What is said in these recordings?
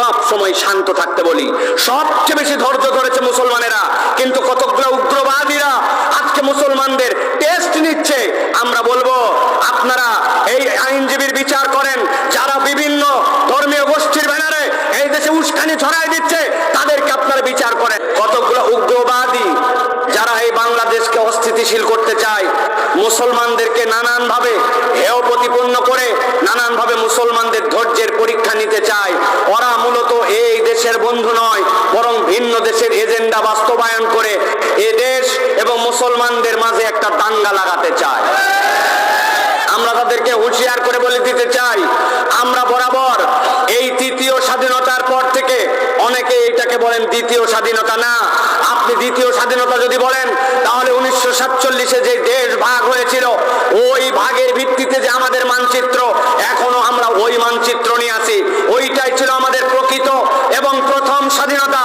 সব সময় শান্ত থাকতে বলি। সবচেয়ে বেশি ধৈর্য ধরেছে মুসলমানেরা, কিন্তু কতগুলো উগ্রবাদীরা আজকে মুসলমানদের টেস্ট নিচ্ছে। আমরা বলবো আপনারা এই আইনজীবীর বিচার করেন, যারা বিভিন্ন ধর্মীয় গোষ্ঠীর ব্যানারে এই দেশে উস্কানি ছড়াই দিচ্ছে তাদেরকে আপনারা বিচার করেন। কতগুলো উগ্রবাদী যারা এই বাংলাদেশকে অস্থিতিশীল করতে চায়, মুসলমানদেরকে নানানভাবে হেয় প্রতিপন্ন করে নানানভাবে মুসলমানদের ধৈর্যের পরীক্ষা নিতে চায়, ওরা মূলত এই দেশের বন্ধু নয়, বরং ভিন্ন দেশের এজেন্ডা বাস্তবায়ন করে এ দেশ এবং মুসলমানদের মাঝে একটা দাঙ্গা লাগাতে চায়। আমরা তাদেরকে হুঁশিয়ার করে বলে দিতে চাই, আমরা বরাবর এই তৃতীয় স্বাধীনতার পর থেকে অনেকে এটাকে বলেন দ্বিতীয় স্বাধীনতা, না, আপনি দ্বিতীয় স্বাধীনতা যদি বলেন তাহলে 1947-এ যে দেশ ভাগ হয়েছিল ওই ভাগের ভিত্তিতে যে আমাদের মানচিত্র, এখনো আমরা ওই মানচিত্র নিয়ে আছি। ওইটাই ছিল আমাদের প্রকৃত এবং প্রথম স্বাধীনতা।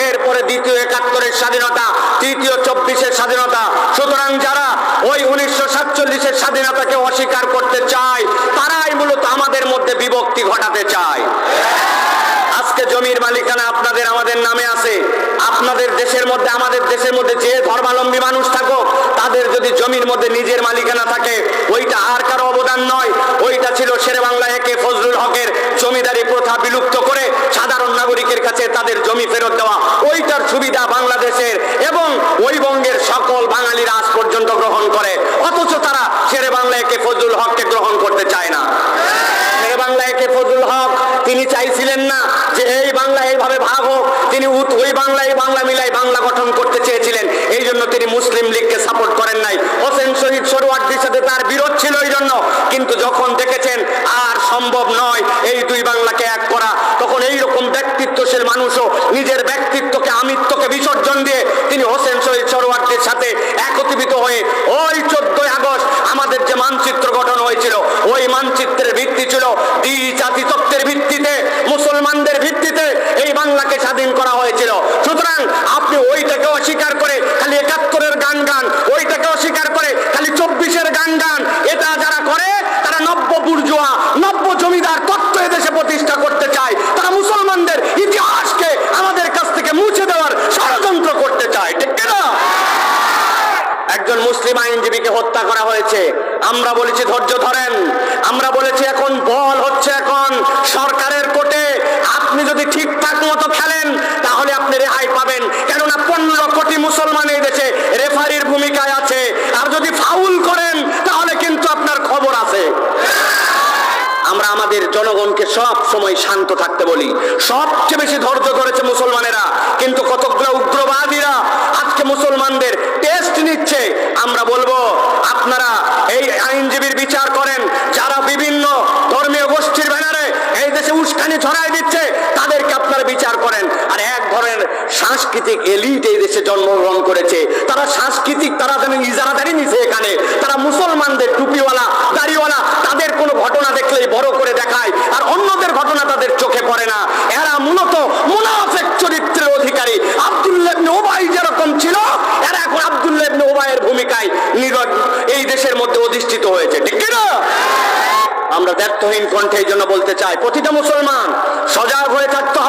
এরপরে দ্বিতীয় 71-এর স্বাধীনতা, তৃতীয় 24-এর স্বাধীনতা। সুতরাং যারা ওই 1947-এর স্বাধীনতাকে অস্বীকার করতে চায় তারাই মূলত আমাদের মধ্যে বিভক্তি ঘটাতে চায়। আজকে জমির মালিকানা আপনাদের আমাদের নামে আছে। আপনাদের দেশের মধ্যে আমাদের দেশের মধ্যে যে ধর্মাবলম্বী মানুষ থাকুক, তাদের যদি জমির মধ্যে নিজের মালিকানা থাকে ওইটা আর কারো অবদান নয়, ওইটা ছিল শেরেবাংলা একে ফজলুল হকের জমিদারি প্রথা বিলুপ্ত করে সাধারণ নাগরিকের কাছে তাদের জমি ফেরত দেওয়া। ওইটার সুবিধা বাংলাদেশের এবং ওই বঙ্গের সকল বাঙালিরা আজ পর্যন্ত গ্রহণ করে, অথচ তারা শেরেবাংলা একে ফজলুল হককে গ্রহণ করতে চায় না। শেরেবাংলা একে ফজলুল হক তিনি চাইছিলেন না যে এই বাংলা এইভাবে ভাগ হোক, তিনি ওই বাংলা এই বাংলা মিলাই বাংলা গঠন করতে চেয়েছিলেন। এই জন্য তিনি মুসলিম লীগকে সাপোর্ট করেন নাই। হোসেন শহীদ সোহরাওয়ার্দীর সাথে তার বিরোধ ছিল এই জন্য, কিন্তু যখন দেখেছেন আর সম্ভব নয় এই দুই বাংলাকে এক করা, তখন এইরকম ব্যক্তিত্বশীল মানুষও নিজের ব্যক্তিত্বকে আমিত্বকে বিসর্জন দিয়ে তিনি হোসেন শহীদ সোহরাওয়ার্দীর সাথে একত্রিত হয়ে ওই 14 আগস্ট আমাদের যে মানচিত্র গঠন হয়েছিল ওই মানচিত্রের ভিত্তি ছিল দ্বি-জাতি তত্ত্বের ভিত্তিতে, মুসলমানদের ভিত্তিতে এই বাংলাকে স্বাধীন করা হয়েছিল। সুতরাং আপনি ওইটাকে অস্বীকার করে খালি 71-এর গান গান, ওইটাকে অস্বীকার করে খালি 24-এর গান গান, এটা যারা করে তারা নব্য বুর্জোয়া নব্য জমিদার তত্ত্ব এদেশে প্রতিষ্ঠা করতে চায়। তারা মুসলমানদের ইতিহাসকে আমাদের কাছ থেকে মুছে দেওয়ার ষড়যন্ত্র করতে চায়, ঠিক না? একজন মুসলিম আইনজীবীকে হত্যা করা হয়েছে, আমরা বলেছি ধৈর্য ধরেন, আমরা বলেছি এখন বল হচ্ছে এখন সরকারের কোর্টে, আপনি যদি ঠিকঠাক মতো খেলেন তাহলে আপনি রেহাই পাবেন, কেননা 15 কোটি মুসলমান এই দেশে রেফারির ভূমিকায় আছে, আর যদি ফাউল করেন তাহলে কিন্তু আপনার খবর আছে। আমরা আমাদের জনগণকে সব সময় শান্ত থাকতে বলি। সবচেয়ে বেশি ধৈর্য ধরেছে মুসলমানেরা, কিন্তু কতগুলো উগ্রবাদীরা আজকে মুসলমানদের টেস্ট নিচ্ছে। আমরা বলবো আপনারা এই আইনজীবীর বিচার করেন, যারা বিভিন্ন ধর্মীয় গোষ্ঠীর ব্যানারে এই দেশে উস্কানি ছড়াই দিচ্ছে তাদেরকে আপনারা বিচার করেন। আর এক ধরনের সাংস্কৃতিক এলিট এই দেশে জন্মগ্রহণ করেছে, তারা সাংস্কৃতিক, তারা যেন ইজারাদারি নিছে এখানে, তারা মুসলমানদের টুপিওয়ালা দাড়িওয়ালা তাদের কোনো ঘটনা দেখলেই বড় করে দেখায়, আর অন্যদের ঘটনা তাদের চোখে পড়ে না। এরা মূলত মুনাফিক চরিত্রের অধিকারী। আব্দুল্লাহ ইবনে উবাই যেরকম ছিল, এরা এখন আব্দুল্লাহ ইবনে উবাইয়ের ভূমিকায় এই দেশের মধ্যে অধিষ্ঠিত হয়েছে, ঠিক না? আমরা দ্ব্যর্থহীন কণ্ঠে এই জন্য বলতে চাই, প্রতিটা মুসলমান সজাগ হয়ে থাকতে হবে।